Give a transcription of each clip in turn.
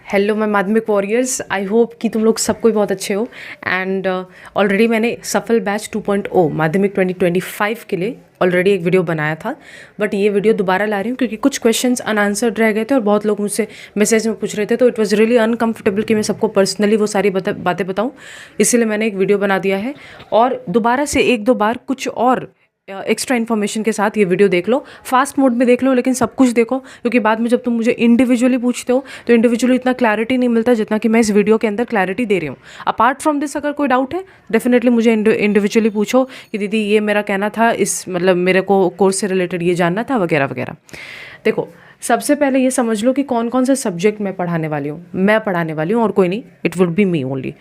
Hello my माध्यमिक warriors, I hope कि तुम लोग सब कोई बहुत अच्छे हो। एंड ऑलरेडी मैंने सफल बैच 2.0 माध्यमिक 2025 के लिए ऑलरेडी एक वीडियो बनाया था, बट ये वीडियो दोबारा ला रही हूँ क्योंकि कुछ क्वेश्चंस अनआंसर्ड रह गए थे और बहुत लोग मुझसे मैसेज में पूछ रहे थे, तो इट वाज रियली अनकंफर्टेबल कि मैं सबको पर्सनली वो सारी बातें बताऊँ। इसीलिए मैंने एक वीडियो बना दिया है और दोबारा से एक दो बार कुछ और एक्स्ट्रा इन्फॉर्मेशन के साथ ये वीडियो देख लो। फास्ट मोड में देख लो, लेकिन सब कुछ देखो, क्योंकि बाद में जब तुम मुझे इंडिविजुअली पूछते हो तो इंडिविजुअली इतना क्लैरिटी नहीं मिलता जितना कि मैं इस वीडियो के अंदर क्लैरिटी दे रही हूँ। अपार्ट फ्रॉम दिस अगर कोई डाउट है डेफिनेटली मुझे इंडिविजुअली पूछो कि दीदी ये मेरा कहना था, इस मतलब मेरे को कोर्स से रिलेटेड ये जानना था वगैरह वगैरह। देखो, सबसे पहले ये समझ लो कि कौन कौन से सब्जेक्ट मैं पढ़ाने वाली हूँ। मैं पढ़ाने वाली हूँ और कोई नहीं, it would be me only.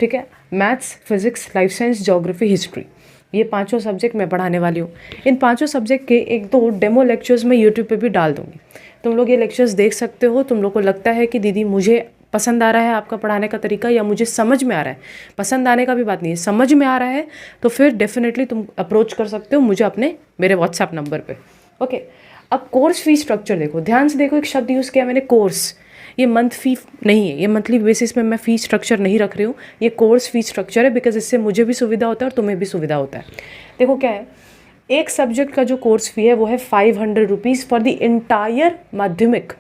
ठीक है, maths, physics, life science, geography, history, ये पांचों सब्जेक्ट मैं पढ़ाने वाली हूँ। इन पांचों सब्जेक्ट के एक दो डेमो लेक्चर्स मैं यूट्यूब पे भी डाल दूँगी, तुम लोग ये लेक्चर्स देख सकते हो। तुम लोग को लगता है कि दीदी मुझे पसंद आ रहा है आपका पढ़ाने का तरीका, या मुझे समझ में आ रहा है, पसंद आने का भी बात नहीं है, समझ में आ रहा है, तो फिर डेफिनेटली तुम अप्रोच कर सकते हो मुझे अपने मेरे व्हाट्सएप नंबर पे। ओके, अब कोर्स फी स्ट्रक्चर देखो, ध्यान से देखो। एक शब्द यूज़ किया मैंने, कोर्स। ये मंथ फी नहीं है, ये मंथली बेसिस पे मैं फ़ी स्ट्रक्चर नहीं रख रही हूँ, ये कोर्स फी स्ट्रक्चर है, बिकॉज इससे मुझे भी सुविधा होता है और तुम्हें भी सुविधा होता है। देखो क्या है, एक सब्जेक्ट का जो कोर्स फी है वो है 500 रुपीज़ फॉर द इंटायर माध्यमिक।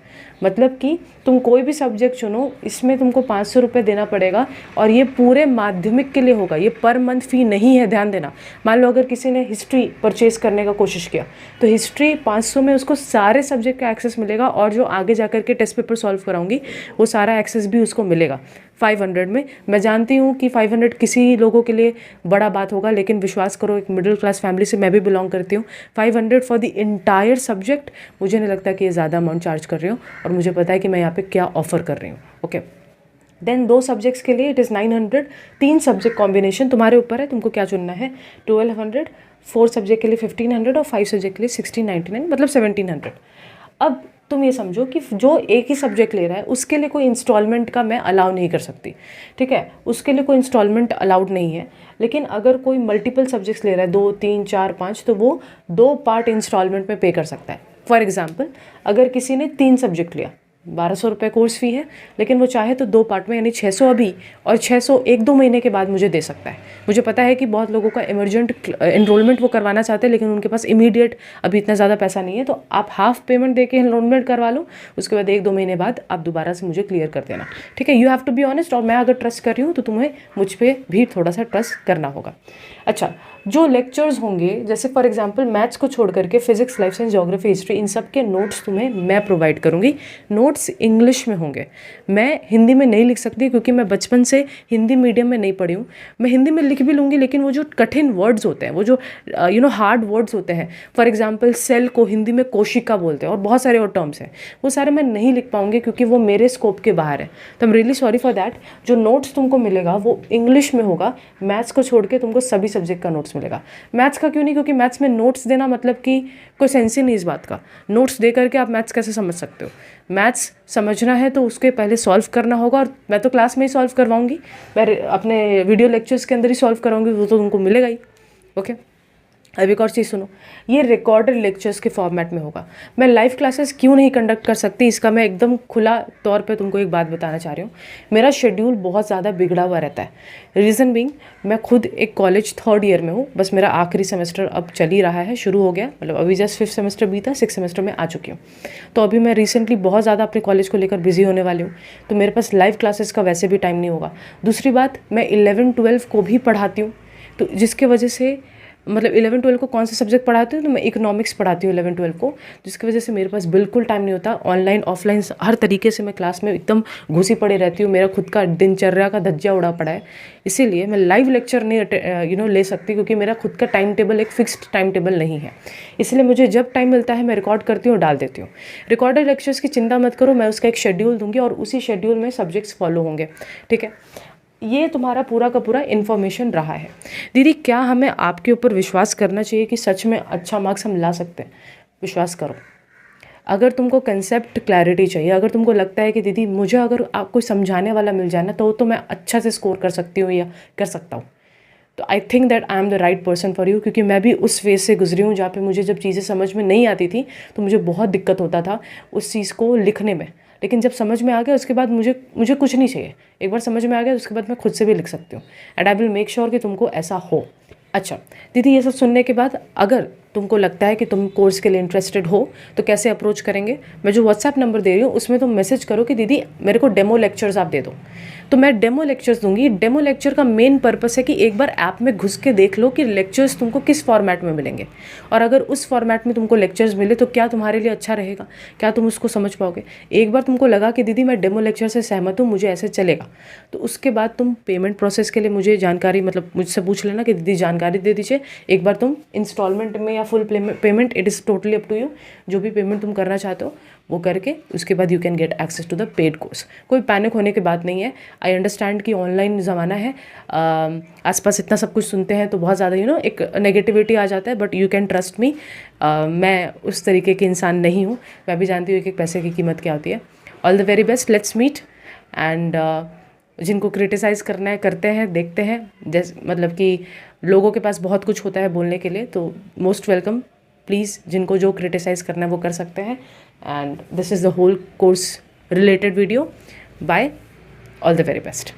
मतलब कि तुम कोई भी सब्जेक्ट चुनो, इसमें तुमको 500 रुपये देना पड़ेगा और ये पूरे माध्यमिक के लिए होगा, ये पर मंथ फ़ी नहीं है, ध्यान देना। मान लो अगर किसी ने हिस्ट्री परचेज करने का कोशिश किया तो हिस्ट्री 500 में उसको सारे सब्जेक्ट का एक्सेस मिलेगा और जो आगे जाकर के टेस्ट पेपर सॉल्व कराऊंगी वो सारा एक्सेस भी उसको मिलेगा 500 में। मैं जानती हूँ कि 500 किसी लोगों के लिए बड़ा बात होगा, लेकिन विश्वास करो, एक मिडिल क्लास फैमिली से मैं भी बिलोंग करती हूँ। 500 फॉर द इंटायर सब्जेक्ट, मुझे नहीं लगता कि ये ज़्यादा अमाउंट चार्ज कर रही हूँ और मुझे पता है कि मैं यहाँ पे क्या ऑफर कर रही हूँ। ओके, देन 2 सब्जेक्ट्स के लिए इट इज़ 900। 3 सब्जेक्ट कॉम्बिनेशन तुम्हारे ऊपर है, तुमको क्या चुनना है। 1200, 4 सब्जेक्ट के लिए 1500 और 5 सब्जेक्ट के लिए 1699, मतलब 1700। अब तुम ये समझो कि जो एक ही सब्जेक्ट ले रहा है उसके लिए कोई इंस्टॉलमेंट का मैं अलाउ नहीं कर सकती। ठीक है, उसके लिए कोई इंस्टॉलमेंट अलाउड नहीं है। लेकिन अगर कोई मल्टीपल सब्जेक्ट्स ले रहा है, 2, 3, 4, 5, तो वो 2 पार्ट इंस्टॉलमेंट में पे कर सकता है। फॉर एग्जाम्पल, अगर किसी ने 3 सब्जेक्ट लिया, 1200 रुपये कोर्स फी है, लेकिन वो चाहे तो 2 पार्ट में, यानी 600 अभी और 600 1-2 महीने के बाद मुझे दे सकता है। मुझे पता है कि बहुत लोगों का इमरजेंट एनरोलमेंट वो करवाना चाहते हैं, लेकिन उनके पास इमीडिएट अभी इतना ज़्यादा पैसा नहीं है, तो आप हाफ पेमेंट दे के एनरोलमेंट करवा लो, उसके बाद 1-2 महीने बाद आप दोबारा से मुझे क्लियर कर देना। ठीक है, you have to be honest, और मैं अगर ट्रस्ट कर रही हूँ तो तुम्हें मुझ पर भी थोड़ा सा ट्रस्ट करना होगा। अच्छा, जो लेक्चर्स होंगे, जैसे फॉर एग्जांपल मैथ्स को छोड़ करके physics, life science, geography, history, इन सब के नोट्स तुम्हें मैं प्रोवाइड करूँगी। नोट्स इंग्लिश में होंगे, मैं हिंदी में नहीं लिख सकती क्योंकि मैं बचपन से हिंदी मीडियम में नहीं पढ़ी हूँ। मैं हिंदी में लिख भी लूँगी, लेकिन वो जो कठिन वर्ड्स होते हैं, वो जो हार्ड वर्ड्स होते हैं, फॉर एग्जाम्पल सेल को हिंदी में कोशिका बोलते हैं और बहुत सारे और टर्म्स हैं, वो सारे मैं नहीं लिख पाऊँगी क्योंकि वो मेरे स्कोप के बाहर है। तो I am really sorry for that. जो नोट्स तुमको मिलेगा वो इंग्लिश में होगा, मैथ्स को छोड़ के तुमको सभी सब्जेक्ट का नोट्स मिलेगा। मैथ्स का क्यों नहीं, क्योंकि मैथ्स में नोट्स देना मतलब कि कोई सेंस ही नहीं इस बात का। नोट्स दे करके आप मैथ्स कैसे समझ सकते हो। मैथ्स समझना है तो उसके पहले सॉल्व करना होगा, और मैं तो क्लास में ही सॉल्व करवाऊंगी, मैं अपने वीडियो लेक्चर्स के अंदर ही सॉल्व कराऊंगी, वो तो तुमको मिलेगा ही। ओके, अब एक और चीज़ सुनो, ये रिकॉर्डेड लेक्चर्स के फॉर्मेट में होगा। मैं लाइव क्लासेस क्यों नहीं कंडक्ट कर सकती, इसका मैं एकदम खुला तौर पे तुमको एक बात बताना चाह रही हूँ। मेरा शेड्यूल बहुत ज़्यादा बिगड़ा हुआ रहता है। रीज़न बीइंग, मैं खुद एक कॉलेज 3rd ईयर में हूँ, बस मेरा आखिरी सेमेस्टर अब चल ही रहा है, शुरू हो गया, मतलब अभी जस्ट 5th सेमेस्टर बीता, 6th सेमेस्टर में आ चुकी हूँ। तो अभी मैं रिसेंटली बहुत ज़्यादा अपने कॉलेज को लेकर बिजी होने वाली हूँ, तो मेरे पास लाइव क्लासेस का वैसे भी टाइम नहीं होगा। दूसरी बात, मैं 11-12 को भी पढ़ाती हूँ, तो जिसके वजह से मतलब 11-12 को कौन सा सब्जेक्ट पढ़ाती हूँ, तो मैं इकोनॉमिक्स पढ़ाती हूँ 11-12 को, जिसकी वजह से मेरे पास बिल्कुल टाइम नहीं होता। ऑनलाइन ऑफलाइन हर तरीके से मैं क्लास में एकदम घुसी पड़ी रहती हूँ, मेरा खुद का दिनचर्या का धज्जिया उड़ा पड़ा है। इसीलिए मैं लाइव लेक्चर नहीं ले सकती, क्योंकि मेरा खुद का टाइम टेबल एक फिक्स्ड टाइम टेबल नहीं है। इसलिए मुझे जब टाइम मिलता है मैं रिकॉर्ड करती हूँ, डाल देती हूँ। रिकॉर्डेड लेक्चर्स की चिंता मत करो, मैं उसका एक शेड्यूल दूंगी और उसी शेड्यूल में सब्जेक्ट्स फॉलो होंगे। ठीक है, ये तुम्हारा पूरा का पूरा इन्फॉर्मेशन रहा है। दीदी, क्या हमें आपके ऊपर विश्वास करना चाहिए कि सच में अच्छा मार्क्स हम ला सकते हैं? विश्वास करो। अगर तुमको कंसेप्ट क्लैरिटी चाहिए, अगर तुमको लगता है कि दीदी मुझे अगर आप कोई समझाने वाला मिल जाए ना तो मैं अच्छा से स्कोर कर सकती हूँ या कर सकता हूँ, तो I think that I am the right person for you. क्योंकि मैं भी उस फेज से गुजरी हूँ जहाँ पे मुझे जब चीज़ें समझ में नहीं आती थी तो मुझे बहुत दिक्कत होता था उस चीज़ को लिखने में। लेकिन जब समझ में आ गया उसके बाद मुझे कुछ नहीं चाहिए। एक बार समझ में आ गया उसके बाद मैं खुद से भी लिख सकती हूँ, and I will make sure कि तुमको ऐसा हो। अच्छा दीदी, ये सब सुनने के बाद अगर तुमको लगता है कि तुम कोर्स के लिए इंटरेस्टेड हो तो कैसे अप्रोच करेंगे? मैं जो व्हाट्सएप नंबर दे रही हूँ उसमें तुम मैसेज करो कि दीदी मेरे को डेमो लेक्चर्स आप दे दो, तो मैं डेमो लेक्चर्स दूंगी। डेमो लेक्चर का मेन पर्पस है कि एक बार ऐप में घुस के देख लो कि लेक्चर्स तुमको किस फॉर्मेट में मिलेंगे, और अगर उस फॉर्मेट में तुमको लेक्चर्स मिले तो क्या तुम्हारे लिए अच्छा रहेगा, क्या तुम उसको समझ पाओगे। एक बार तुमको लगा कि दीदी मैं डेमो लेक्चर से सहमत हूँ, मुझे ऐसे चलेगा, तो उसके बाद तुम पेमेंट प्रोसेस के लिए मुझे जानकारी, मतलब मुझसे पूछ लेना कि दीदी जानकारी दे दीजिए। एक बार तुम इंस्टॉलमेंट में या full payment, it is totally up to you, जो भी पेमेंट तुम करना चाहते हो वो करके उसके बाद you can get access to the paid course. कोई पैनिक होने की बात नहीं है। आई अंडरस्टैंड कि ऑनलाइन ज़माना है, आसपास इतना सब कुछ सुनते हैं तो बहुत ज़्यादा एक नेगेटिविटी आ जाता है, but you can trust me, मैं उस तरीके की इंसान नहीं हूँ। मैं भी जानती हूँ एक पैसे की कीमत क्या होती है। All the very best, let's meet, and जिनको क्रिटिसाइज़ करना है करते हैं, देखते हैं। जैसे मतलब कि लोगों के पास बहुत कुछ होता है बोलने के लिए, तो मोस्ट वेलकम। प्लीज़ जिनको जो क्रिटिसाइज़ करना है वो कर सकते हैं। And this is the whole course related video. Bye, all the very best.